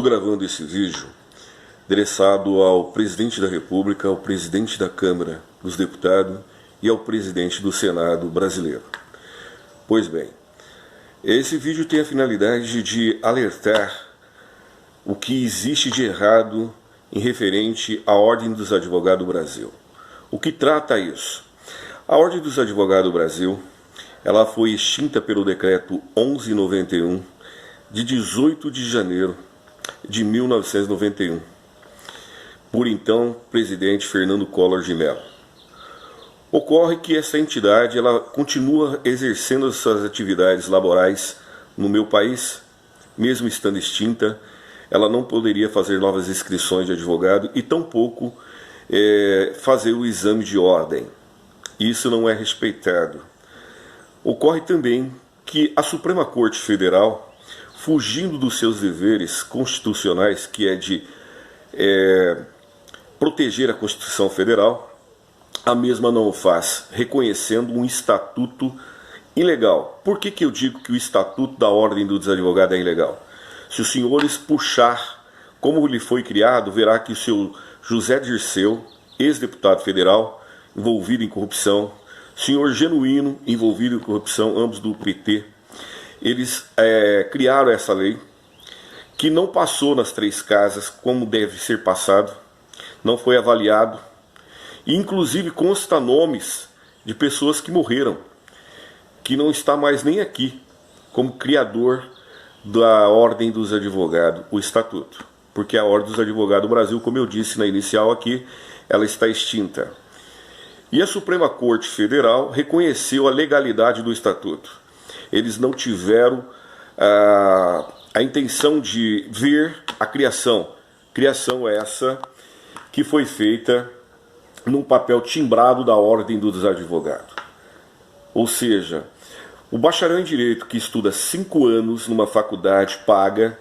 Estou gravando esse vídeo endereçado ao presidente da República, ao presidente da Câmara dos Deputados e ao presidente do Senado brasileiro. Pois bem, esse vídeo tem a finalidade de alertar o que existe de errado em referente à Ordem dos Advogados do Brasil. O que trata isso? A Ordem dos Advogados do Brasil, ela foi extinta pelo decreto 1191 de 18 de janeiro de 1991, por então presidente Fernando Collor de Mello. Ocorre que essa entidade ela continua exercendo as suas atividades laborais no meu país, mesmo estando extinta. Ela não poderia fazer novas inscrições de advogado e tampouco fazer o exame de ordem. Isso não é respeitado. Ocorre também que a Suprema Corte Federal, fugindo dos seus deveres constitucionais, que é de proteger a Constituição Federal, a mesma não o faz, reconhecendo um estatuto ilegal. Por que eu digo que o estatuto da Ordem dos Advogados é ilegal? Se os senhores puxar como ele foi criado, verá que o seu José Dirceu, ex-deputado federal, envolvido em corrupção, senhor Genuíno, envolvido em corrupção, ambos do PT, eles criaram essa lei, que não passou nas três casas como deve ser passado, não foi avaliado, e inclusive consta nomes de pessoas que morreram, que não está mais nem aqui, como criador da Ordem dos Advogados, o Estatuto. Porque a Ordem dos Advogados do Brasil, como eu disse na inicial aqui, ela está extinta. E a Suprema Corte Federal reconheceu a legalidade do Estatuto. Eles não tiveram a intenção de ver a criação essa que foi feita num papel timbrado da Ordem dos Advogados. Ou seja, o bacharel em Direito que estuda 5 anos numa faculdade paga,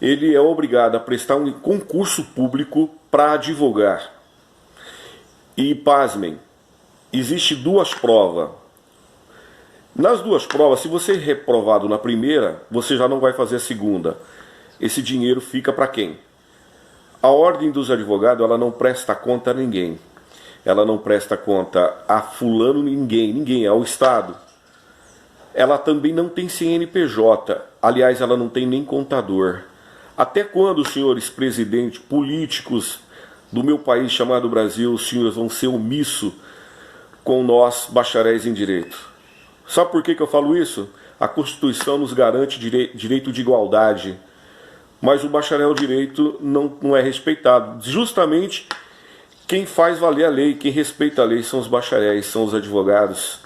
ele é obrigado a prestar um concurso público para advogar. E pasmem, existe 2 provas. Nas 2 provas, se você é reprovado na primeira, você já não vai fazer a segunda. Esse dinheiro fica para quem? A Ordem dos Advogados, ela não presta conta a ninguém. Ela não presta conta a fulano ninguém, ao Estado. Ela também não tem CNPJ. Aliás, ela não tem nem contador. Até quando, senhores presidentes, políticos do meu país chamado Brasil, os senhores vão ser omissos com nós, bacharéis em Direito? Sabe por que eu falo isso? A Constituição nos garante direito de igualdade, mas o bacharel em Direito não é respeitado. Justamente quem faz valer a lei, quem respeita a lei são os bacharéis, são os advogados.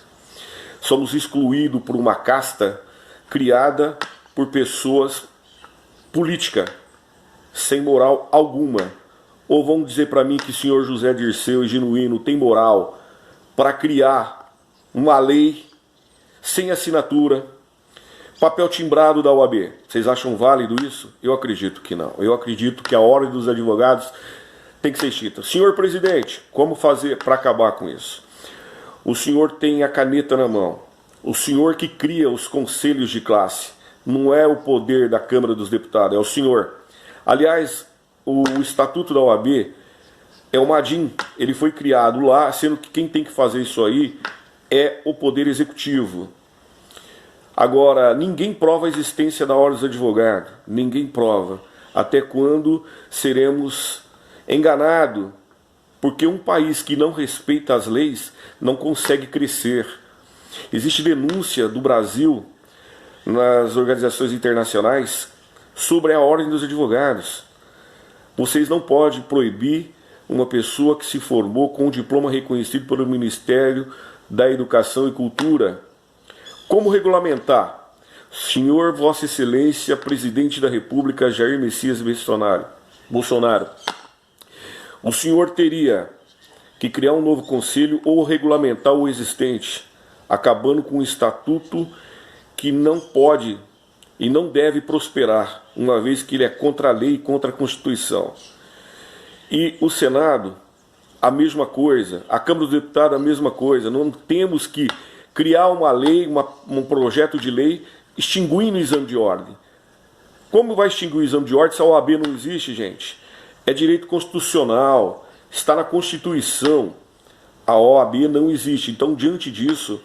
Somos excluídos por uma casta criada por pessoas políticas, sem moral alguma. Ou vão dizer para mim que o senhor José Dirceu e Genuíno tem moral para criar uma lei sem assinatura, papel timbrado da OAB. Vocês acham válido isso? Eu acredito que não. Eu acredito que a Ordem dos Advogados tem que ser extinta. Senhor presidente, como fazer para acabar com isso? O senhor tem a caneta na mão. O senhor que cria os conselhos de classe. Não é o poder da Câmara dos Deputados, é o senhor. Aliás, o Estatuto da OAB é o Madin. Ele foi criado lá, sendo que quem tem que fazer isso aí é o Poder Executivo. Agora, ninguém prova a existência da Ordem dos Advogados. Ninguém prova. Até quando seremos enganados? Porque um país que não respeita as leis não consegue crescer. Existe denúncia do Brasil nas organizações internacionais sobre a Ordem dos Advogados. Vocês não podem proibir uma pessoa que se formou com um diploma reconhecido pelo Ministério da Educação e Cultura. Como regulamentar? Senhor Vossa Excelência, Presidente da República, Jair Messias Bolsonaro, o senhor teria que criar um novo conselho ou regulamentar o existente, acabando com um estatuto que não pode e não deve prosperar, uma vez que ele é contra a lei e contra a Constituição. E o Senado, a mesma coisa, a Câmara dos Deputados, a mesma coisa. Não temos que criar uma lei, um projeto de lei extinguindo o exame de ordem. Como vai extinguir o exame de ordem se a OAB não existe, gente? É direito constitucional, está na Constituição. A OAB não existe. Então, diante disso,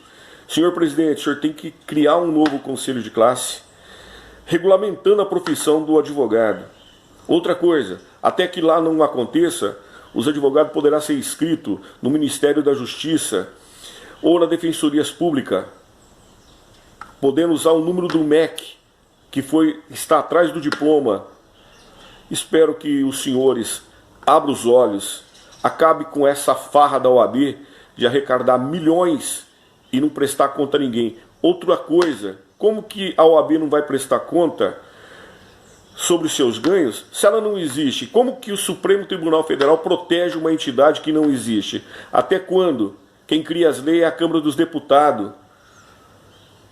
senhor presidente, o senhor tem que criar um novo conselho de classe, regulamentando a profissão do advogado. Outra coisa, até que lá não aconteça, os advogados poderão ser inscritos no Ministério da Justiça ou na Defensoria Pública, podendo usar o número do MEC, que está atrás do diploma. Espero que os senhores abram os olhos, acabe com essa farra da OAB de arrecadar milhões e não prestar conta a ninguém. Outra coisa, como que a OAB não vai prestar conta sobre os seus ganhos se ela não existe? Como que o Supremo Tribunal Federal protege uma entidade que não existe? Até quando? Quem cria as leis é a Câmara dos Deputados.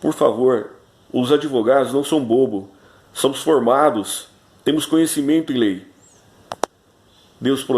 Por favor, os advogados não são bobos, somos formados, temos conhecimento em lei. Deus proteja.